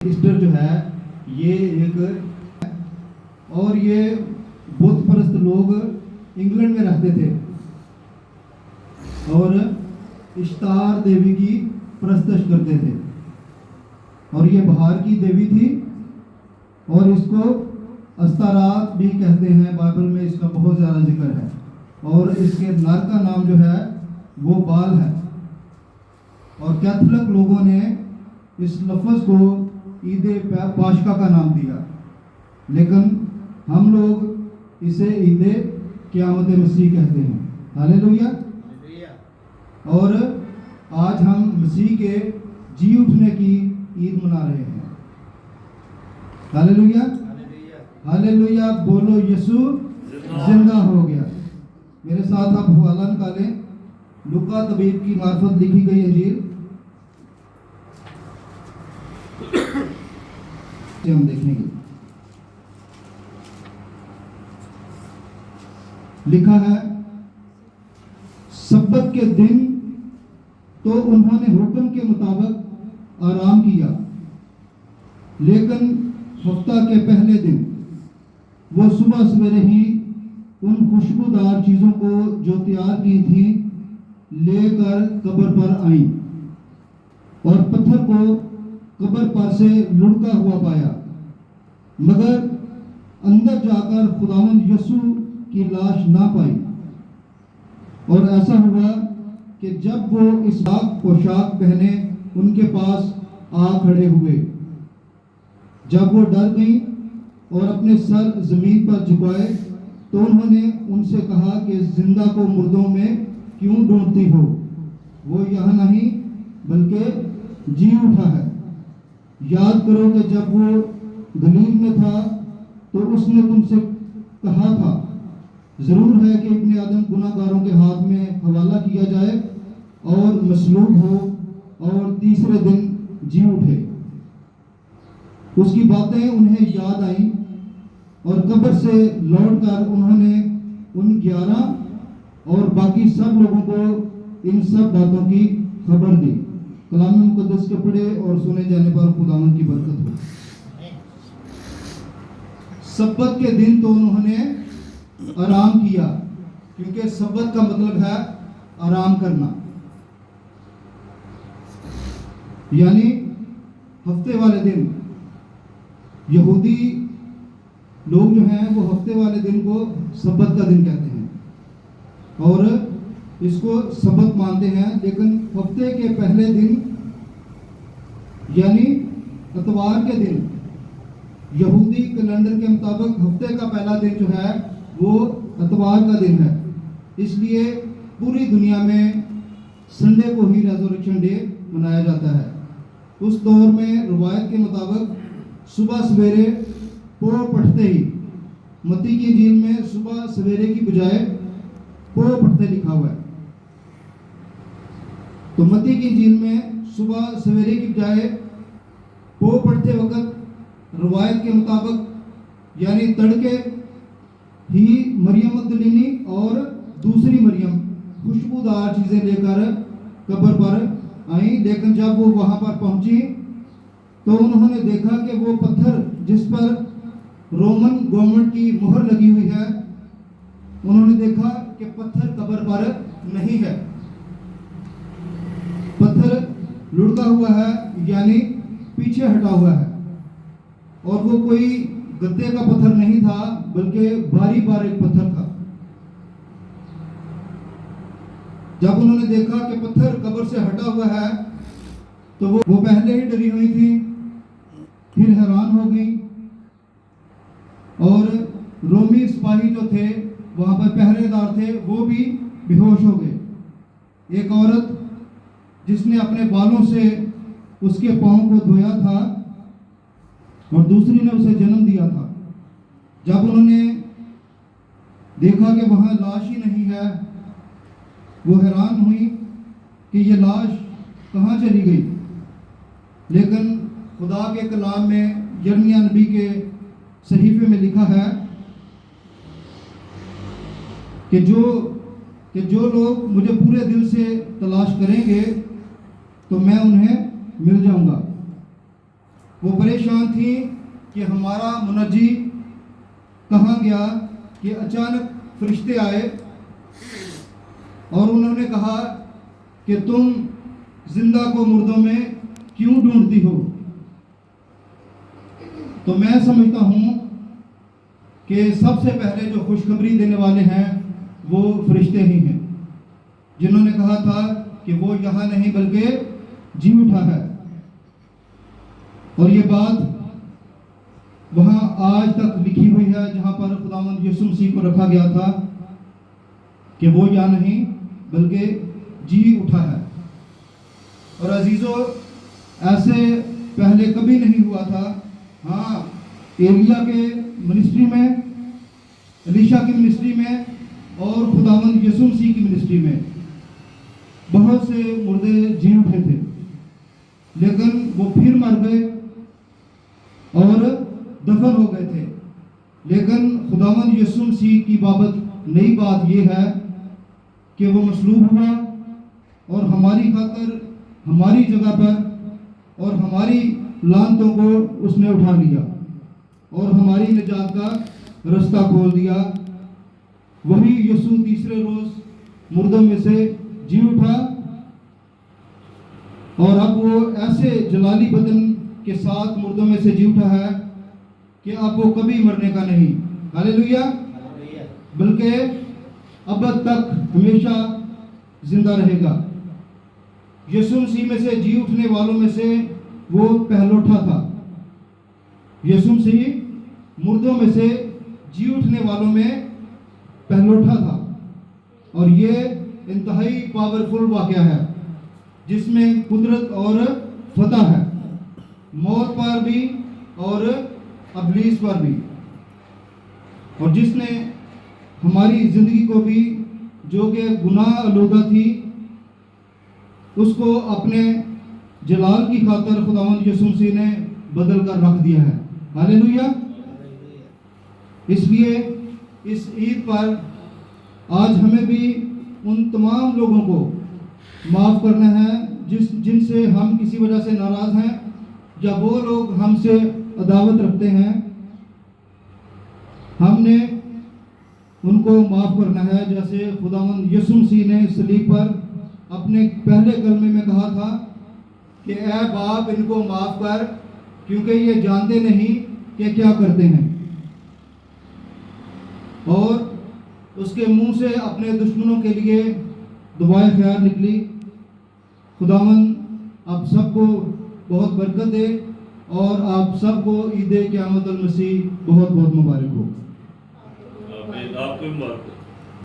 Easter जो है ये एक, और ये बुद्ध परस्त लोग इंग्लैंड में रहते थे और इश्तार देवी की परस्तश करते थे, और ये बाहर की देवी थी और इसको अस्तारात भी कहते हैं। बाइबल में इसका बहुत ज़्यादा जिक्र है, और इसके नर का नाम जो है वो बाल है। और कैथोलिक लोगों ने इस लफ्ज़ को ईद पाशका का नाम दिया, लेकिन हम लोग इसे ईद क़यामत मसीह कहते हैं। हालेलुया। और आज हम मसीह के जी उठने की ईद मना रहे हैं। Hallelujah, hallelujah. बोलो यीशु जिंदा हो गया। मेरे साथ आप हवाला निकालें, लुका तबीब की मार्फत लिखी गई अंजील से हम देखेंगे। लिखा है, सब्बत के दिन तो उन्होंने हुक्म के मुताबिक आराम किया, लेकिन हफ्ता के पहले दिन वो सुबह सवेरे ही उन खुशबूदार चीजों को जो तैयार की थी लेकर कब्र पर आई, और पत्थर को कब्र पर से लुढ़का हुआ पाया, मगर अंदर जाकर खुदावंद यीशु की लाश ना पाई। और ऐसा हुआ कि जब वो इस लाख पोशाक पहने उनके पास आ खड़े हुए, जब वो डर गई और अपने सर जमीन पर झुकाए, तो उन्होंने उनसे कहा कि जिंदा को मुर्दों में क्यों ढूंढती हो, वो यहाँ नहीं बल्कि जी उठा है। याद करो कि जब वो गलील में था तो उसने तुमसे कहा था, जरूर है कि इब्ने आदम गुनाहगारों के हाथ में हवाला किया जाए और मसलूब हो और तीसरे दिन जी उठे। उसकी बातें उन्हें याद आई, और कब्र से लौटकर उन्होंने उन 11 और बाकी सब लोगों को इन सब बातों की खबर दी। कलाम मुकद्दस के पढ़े और सुने जाने पर खुदावंद की बरकत हो। सब्बत के दिन तो उन्होंने आराम किया, क्योंकि सब्बत का मतलब है आराम करना, यानी हफ्ते वाले दिन। यहूदी लोग जो हैं वो हफ्ते वाले दिन को सब्बत का दिन कहते हैं और इसको सबत मानते हैं, लेकिन हफ्ते के पहले दिन यानी इतवार के दिन यहूदी कैलेंडर के मुताबिक हफ्ते का पहला दिन जो है वो इतवार का दिन है। इसलिए पूरी दुनिया में संडे को ही रेजरेक्शन डे मनाया जाता है। उस दौर में रवायत के मुताबिक सुबह सवेरे पो पढ़ते ही, मत्ती की इंजील में सुबह सवेरे की बजाय पो पढ़ते लिखा हुआ है, तो मत्ती की इंजील में सुबह सवेरे की बजाय पो पढ़ते वक्त रवायत के मुताबिक यानी तड़के ही मरियम मगदलीनी और दूसरी मरियम खुशबूदार चीजें लेकर कब्र पर आई। लेकिन जब वो वहां पर पहुंची तो उन्होंने देखा कि वो पत्थर जिस पर रोमन गवर्नमेंट की मुहर लगी हुई है, उन्होंने देखा कि पत्थर कब्र पर नहीं है, पत्थर लुढ़का हुआ है यानी पीछे हटा हुआ है, और वो कोई गत्ते का पत्थर नहीं था बल्कि बारीक बारीक पत्थर था। जब उन्होंने देखा कि पत्थर कब्र से हटा हुआ है तो वो पहले ही डरी हुई थी, फिर हैरान हो गई, और रोमी सिपाही जो थे वहां पर पहरेदार थे वो भी बेहोश हो गए। एक औरत जिसने अपने बालों से उसके पांव को धोया था और दूसरी ने उसे जन्म दिया था, जब उन्होंने देखा कि वहां लाश ही नहीं है, वो हैरान हुई कि ये लाश कहाँ चली गई। लेकिन खुदा के कलाम में यिर्मयाह नबी के सहीफे में लिखा है कि जो लोग मुझे पूरे दिल से तलाश करेंगे तो मैं उन्हें मिल जाऊंगा। वो परेशान थी कि हमारा मुनज्जी कहाँ गया, कि अचानक फरिश्ते आए और उन्होंने कहा कि तुम जिंदा को मुर्दों में क्यों ढूंढती हो। तो मैं समझता हूँ कि सबसे पहले जो खुशखबरी देने वाले हैं वो फरिश्ते ही हैं, जिन्होंने कहा था कि वो यहाँ नहीं बल्कि जी उठा है। और ये बात वहाँ आज तक लिखी हुई है जहाँ पर खुदावंद यीशु मसीह को रखा गया था कि वो यहाँ नहीं बल्कि जी उठा है। और अजीजों, ऐसे पहले कभी नहीं हुआ था। हाँ, एलिया के मिनिस्ट्री में, एलीशा की मिनिस्ट्री में और खुदावंद यीशु मसीह की मिनिस्ट्री में बहुत से मुर्दे जी उठे थे, लेकिन वो फिर मर गए और दफन हो गए थे। लेकिन खुदावंद यीशु मसीह की बाबत नई बात यह है कि वो मसलूब हुआ और हमारी खातर, हमारी जगह पर और हमारी लानतों को उसने उठा लिया और हमारी निजात का रास्ता खोल दिया। वही यीशु तीसरे रोज मुर्दों में से जी उठा और अब वो ऐसे जलाली बदन के साथ मुर्दों में से जी उठा है कि अब वो कभी मरने का नहीं, हालेलुया, बल्कि अब तक हमेशा जिंदा रहेगा। यीशु मसीह में से जी उठने वालों में से वो पहलोठा था। यीशु मसीह मुर्दों में से जी उठने वालों में पहलोठा था। और ये इंतहाई पावरफुल वाकया है जिसमें कुदरत और फतह है, मौत पर भी और अबलीस पर भी। और जिसने हमारी जिंदगी को भी, जो कि गुनाह आलूदा थी, उसको अपने जलाल की खातर खुदावंद यीशु मसीह ने बदल कर रख दिया है, हालेलुया। इसलिए इस ईद पर आज हमें भी उन तमाम लोगों को माफ़ करना है जिनसे हम किसी वजह से नाराज़ हैं या वो लोग हमसे अदावत रखते हैं। हमने उनको माफ़ करना है, जैसे खुदावंद यीशु मसीह ने सलीब पर अपने पहले कलमे में कहा था कि ऐ बाप, इनको माफ़ कर, क्योंकि ये जानते नहीं कि क्या करते हैं। और उसके मुंह से अपने दुश्मनों के लिए दुआएं खैर निकली। खुदावंद आप सबको बहुत बरकत दे और आप सबको ईद क़यामत अल मसीह बहुत बहुत मुबारक हो। आपको मुबारक।